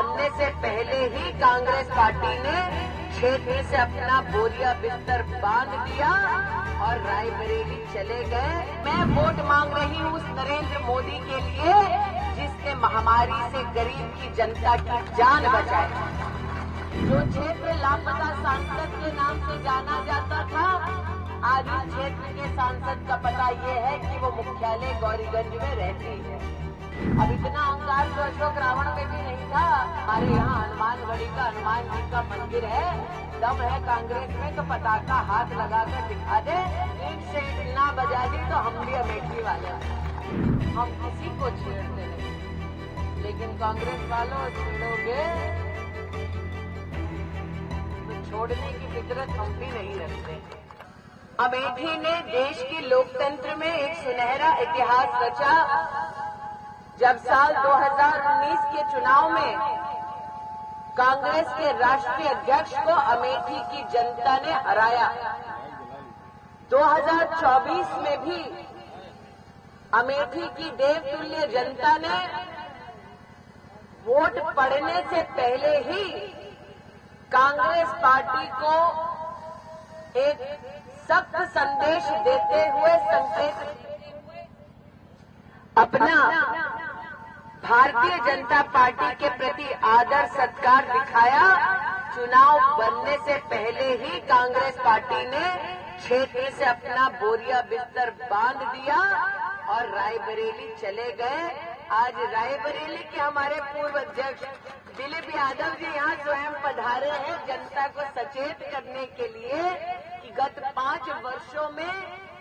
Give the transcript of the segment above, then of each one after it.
बनने से पहले ही कांग्रेस पार्टी ने क्षेत्र से अपना बोरिया बिस्तर बांध दिया और रायबरेली चले गए। मैं वोट मांग रही हूँ उस नरेंद्र मोदी के लिए जिसने महामारी से गरीब की जनता की जान बचाई। जो क्षेत्र लापता सांसद के नाम से जाना जाता था, आज इस क्षेत्र के सांसद का पता ये है कि वो मुख्यालय गौरीगंज में रहती है। अब इतना अहंकार तो अशोक रावण में भी नहीं था। हमारे यहाँ हनुमानगढ़ी का हनुमान जी का मंदिर है, दम है कांग्रेस में तो पताका हाथ लगाकर दिखा दे, ईंट से ईंट ना बजा दी तो हम भी अमेठी वाले। हम किसी को छेड़ते नहीं, लेकिन कांग्रेस वालों छेड़ोगे तो छोड़ने की फितरत हम भी नहीं रखते। अमेठी ने देश की लोकतंत्र में एक सुनहरा इतिहास रचा जब साल 2019 के चुनाव में कांग्रेस के राष्ट्रीय अध्यक्ष को अमेठी की जनता ने हराया। 2024 में भी अमेठी की देवतुल्य जनता ने वोट पड़ने से पहले ही कांग्रेस पार्टी को एक सख्त संदेश देते हुए संकेत अपना भारतीय जनता पार्टी के प्रति आदर सत्कार दिखाया। चुनाव बनने से पहले ही कांग्रेस पार्टी ने क्षेत्र से अपना बोरिया बिस्तर बांध दिया और रायबरेली चले गए। आज रायबरेली के हमारे पूर्व अध्यक्ष दिलीप यादव जी यहाँ स्वयं पधारे हैं जनता को सचेत करने के लिए कि गत 5 वर्षों में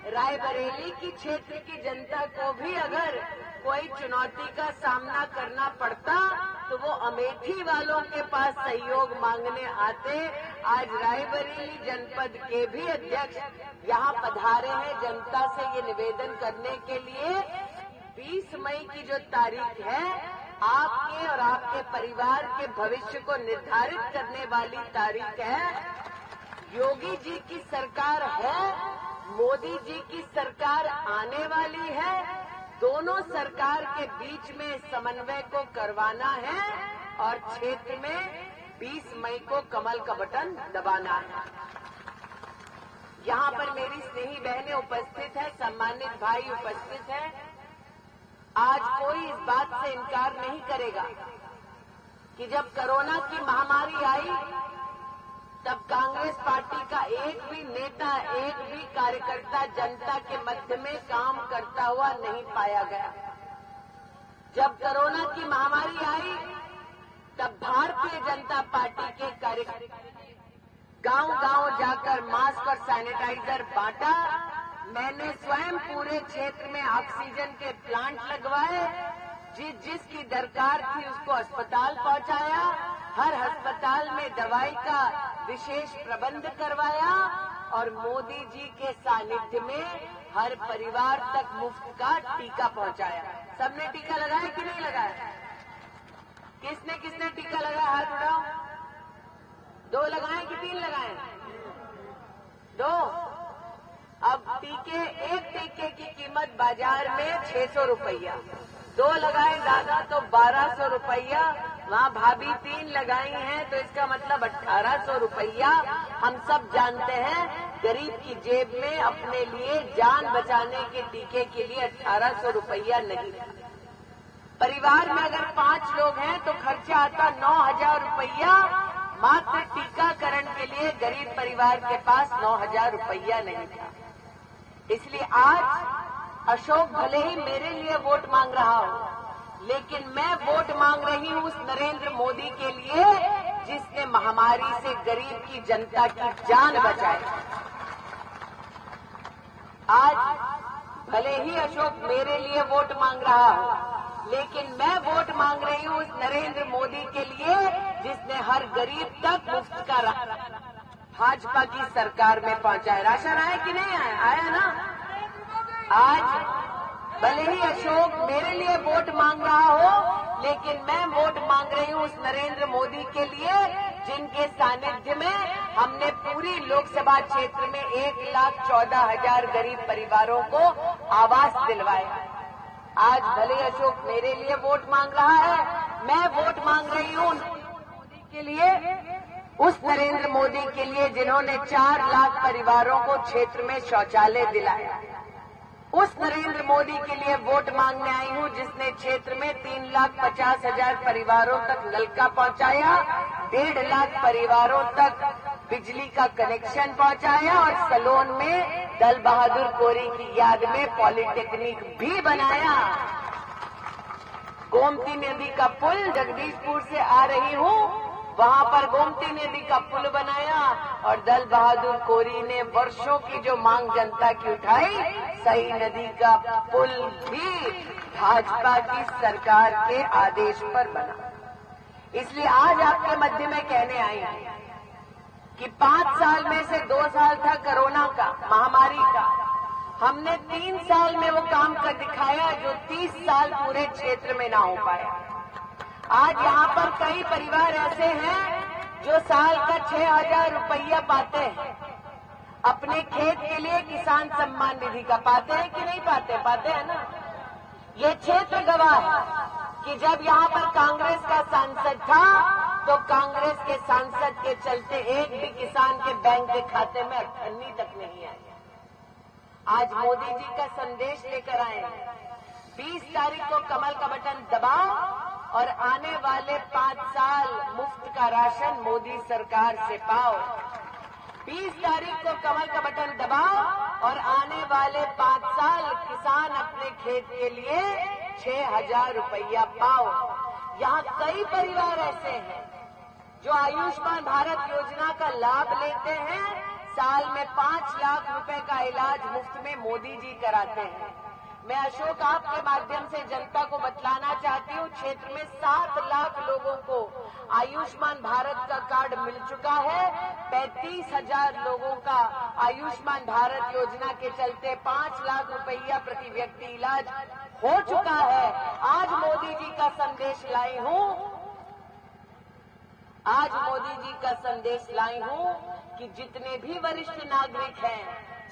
रायबरेली की क्षेत्र की जनता को भी अगर कोई चुनौती का सामना करना पड़ता तो वो अमेठी वालों के पास सहयोग मांगने आते। आज रायबरेली जनपद के भी अध्यक्ष यहाँ पधारे हैं जनता से ये निवेदन करने के लिए। 20 मई की जो तारीख है आपके और आपके परिवार के भविष्य को निर्धारित करने वाली तारीख है। योगी जी की सरकार है, मोदी जी की सरकार आने वाली है। दोनों सरकार के बीच में समन्वय को करवाना है और क्षेत्र में 20 मई को कमल का बटन दबाना है। यहाँ पर मेरी स्नेही बहनें उपस्थित है, सम्मानित भाई उपस्थित है। आज कोई इस बात से इनकार नहीं करेगा कि जब कोरोना की महामारी आई तब कांग्रेस पार्टी का एक भी नेता, एक भी कार्यकर्ता जनता के मध्य में काम करता हुआ नहीं पाया गया। जब कोरोना की महामारी आई तब भारतीय जनता पार्टी के कार्यकर्ता गांव-गांव जाकर मास्क और सैनिटाइजर बांटा। मैंने स्वयं पूरे क्षेत्र में ऑक्सीजन के प्लांट लगवाए, जिसकी दरकार थी उसको अस्पताल पहुंचाया। हर अस्पताल में दवाई का विशेष प्रबंध करवाया और मोदी जी के सानिध्य में हर परिवार तक मुफ्त का टीका पहुंचाया। सबने टीका लगाया कि नहीं लगाया? किसने किसने टीका लगाया? हाथ उठाओ। 2 लगाए कि 3 लगाए? 2। अब एक टीके की कीमत बाजार में 600 रुपया। 2 लगाए दादा तो 1200 रुपया। वहाँ भाभी 3 लगाई हैं तो इसका मतलब 1800 रुपया। हम सब जानते हैं गरीब की जेब में अपने लिए जान बचाने के टीके के लिए 1800 रुपया नहीं था। परिवार में अगर 5 लोग हैं तो खर्चा आता 9000 रुपया। मात्र टीकाकरण के लिए गरीब परिवार के पास 9000 रुपया नहीं था। इसलिए आज अशोक भले ही मेरे लिए वोट मांग रहा हो, लेकिन मैं वोट मांग रही हूँ उस नरेंद्र मोदी के लिए जिसने महामारी से गरीब की जनता की जान बचाई। आज भले ही अशोक मेरे लिए वोट मांग रहा हो, लेकिन मैं वोट मांग रही हूँ उस नरेंद्र मोदी के लिए जिसने हर गरीब तक मुफ्त का भाजपा की सरकार में पहुंचाया। राशन आया कि नहीं आया? आया ना? आज भले ही अशोक मेरे लिए वोट मांग रहा हो, लेकिन मैं वोट मांग रही हूँ उस नरेंद्र मोदी के लिए जिनके सानिध्य में हमने पूरी लोकसभा क्षेत्र में 1,14,000 गरीब परिवारों को आवास दिलवाया। आज भले अशोक मेरे लिए वोट मांग रहा है, मैं वोट मांग रही हूं मोदी के लिए, उस नरेंद्र मोदी के लिए जिन्होंने 4 लाख परिवारों को क्षेत्र में शौचालय दिलाया। उस नरेंद्र मोदी के लिए वोट मांगने आई हूं जिसने क्षेत्र में 3,50,000 परिवारों तक नलका पहुंचाया, 1.5 लाख परिवारों तक बिजली का कनेक्शन पहुंचाया और सलोन में दल बहादुर कोरी की याद में पॉलिटेक्निक भी बनाया। गोमती नदी का पुल जगदीशपुर से आ रही हूं, वहां पर गोमती नदी का पुल बनाया और दल बहादुर कोरी ने वर्षों की जो मांग जनता की उठाई, सई नदी का पुल भी भाजपा की सरकार के आदेश पर बना। इसलिए आज आपके मध्य में कहने आई हूं कि 5 साल में से 2 साल था कोरोना का, महामारी का। हमने 3 साल में वो काम कर दिखाया जो 30 साल पूरे क्षेत्र में ना हो पाया। आज यहाँ पर कई परिवार ऐसे हैं जो साल का 6,000 रुपया पाते हैं। अपने खेत के लिए किसान सम्मान निधि का पाते हैं कि नहीं पाते? पाते हैं ना। ये क्षेत्र गवाह है कि जब यहाँ पर कांग्रेस का सांसद था तो कांग्रेस के सांसद के चलते एक भी किसान के बैंक के खाते में 18 तक नहीं आई। आज मोदी जी का संदेश लेकर आए हैं, 20 तारीख को कमल का बटन दबाओ और आने वाले 5 साल मुफ्त का राशन मोदी सरकार से पाओ। 20 तारीख को कमल का बटन दबाओ और आने वाले 5 साल किसान अपने खेत के लिए 6,000 रुपया पाओ। यहाँ कई परिवार ऐसे हैं जो आयुष्मान भारत योजना का लाभ लेते हैं, साल में 5 लाख रुपए का इलाज मुफ्त में मोदी जी कराते हैं। मैं अशोक आपके माध्यम से जनता को बतलाना चाहती हूँ, क्षेत्र में 7 लाख लोगों को आयुष्मान भारत का कार्ड मिल चुका है। 35,000 लोगों का आयुष्मान भारत योजना के चलते 5 लाख रुपया प्रति व्यक्ति इलाज हो चुका है। आज मोदी जी का संदेश लाई हूँ, आज मोदी जी का संदेश लाई हूँ कि जितने भी वरिष्ठ नागरिक हैं,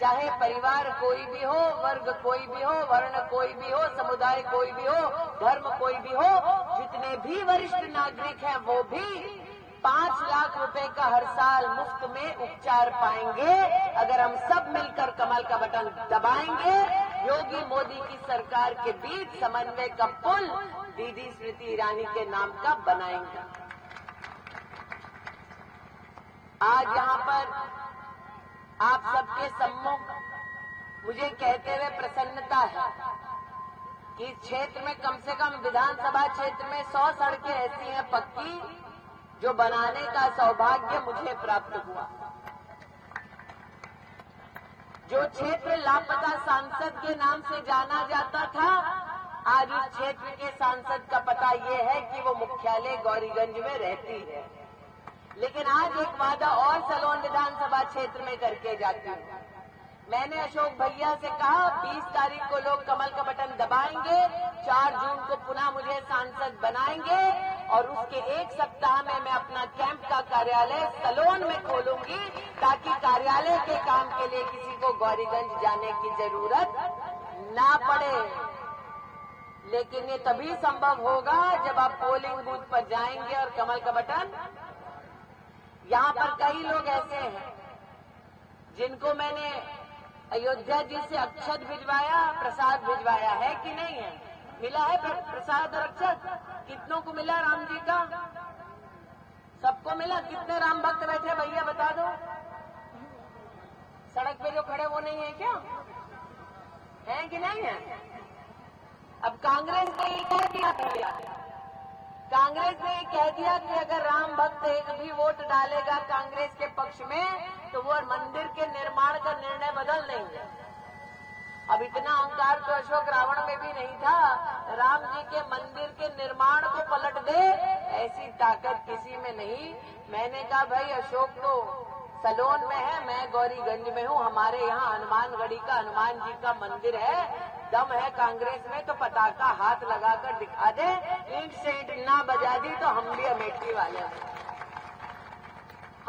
चाहे परिवार कोई भी हो, वर्ग कोई भी हो, वर्ण कोई भी हो, समुदाय कोई भी हो, धर्म कोई भी हो, जितने भी वरिष्ठ नागरिक हैं वो भी 5 लाख रुपए का हर साल मुफ्त में उपचार पाएंगे अगर हम सब मिलकर कमल का बटन दबाएंगे। योगी मोदी की सरकार के बीच समन्वय का पुल दीदी स्मृति ईरानी के नाम का बनाएंगे। आज यहाँ पर आप सबके सम्मुख मुझे कहते हुए प्रसन्नता है कि इस क्षेत्र में कम से कम विधानसभा क्षेत्र में 100 सड़कें ऐसी हैं पक्की जो बनाने का सौभाग्य मुझे प्राप्त हुआ। जो क्षेत्र लापता सांसद के नाम से जाना जाता था, आज उस क्षेत्र के सांसद का पता ये है कि वो मुख्यालय गौरीगंज में रहती है। लेकिन आज एक वादा और सलोन विधानसभा क्षेत्र में करके जाती हूँ। मैंने अशोक भैया से कहा 20 तारीख को लोग कमल का बटन दबाएंगे, 4 जून को पुनः मुझे सांसद बनाएंगे और उसके 1 सप्ताह में मैं अपना कैंप का कार्यालय सलोन में खोलूंगी ताकि कार्यालय के काम के लिए किसी को गौरीगंज जाने की जरूरत ना पड़े। लेकिन ये तभी संभव होगा जब आप पोलिंग बूथ पर जाएंगे और कमल का बटन। यहाँ पर कई लोग ऐसे हैं जिनको मैंने अयोध्या जी से अक्षत भिजवाया, प्रसाद भिजवाया है कि नहीं है? मिला है प्रसाद और अक्षत? कितनों को मिला राम जी का? सबको मिला? कितने राम भक्त बैठे भैया बता दो। सड़क पे जो खड़े वो नहीं है क्या? है कि नहीं है? अब कांग्रेस ने ये कह दिया, कांग्रेस ने ये कह दिया कि अगर राम भक्त एक भी वोट डालेगा कांग्रेस के पक्ष में तो वो मंदिर के निर्माण का निर्णय बदल देंगे। अब इतना अहंकार तो अशोक रावण में भी नहीं था, राम जी के मंदिर के निर्माण को पलट दे ऐसी ताकत किसी में नहीं। मैंने कहा भाई अशोक तो सलोन में है, मैं गौरीगंज में हूँ, हमारे यहाँ हनुमानगढ़ी का हनुमान जी का मंदिर है, दम है कांग्रेस में तो पताका हाथ लगाकर दिखा दे, ईंट से ईंट ना बजा दी तो हम भी अमेठी वाले हैं।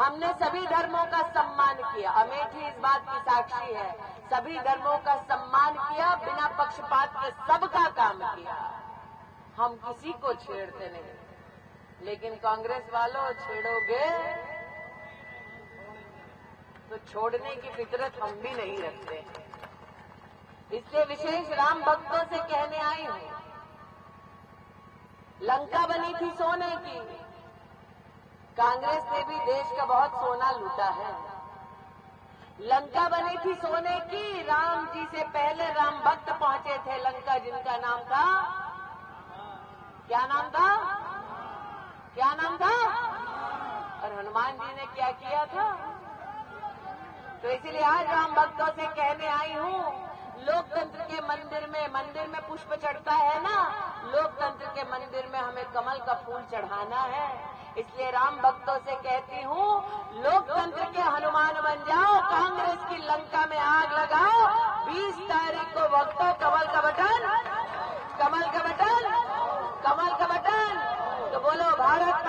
हमने सभी धर्मों का सम्मान किया, अमेठी इस बात की साक्षी है, सभी धर्मों का सम्मान किया, बिना पक्षपात के सबका काम किया, हम किसी को छेड़ते नहीं। लेकिन कांग्रेस वालों छेड़ोगे तो छोड़ने की फितरत हम भी नहीं रखते। इसलिए विशेष राम भक्तों से कहने आई हूं, लंका बनी थी सोने की, कांग्रेस ने भी देश का बहुत सोना लूटा है। लंका बनी थी सोने की, राम जी से पहले राम भक्त पहुंचे थे लंका, जिनका नाम था, क्या नाम था, क्या नाम था? और हनुमान जी ने क्या किया था? तो इसीलिए आज राम भक्तों से कहने आई हूं, लोकतंत्र के मंदिर में पुष्प चढ़ता है ना, लोकतंत्र के मंदिर में हमें कमल का फूल चढ़ाना है। इसलिए राम भक्तों से कहती हूं, लोकतंत्र के हनुमान बन जाओ, कांग्रेस की लंका में आग लगाओ। 20 तारीख को भक्तों कमल का बटन, कमल का बटन, कमल का बटन, तो बोलो भारत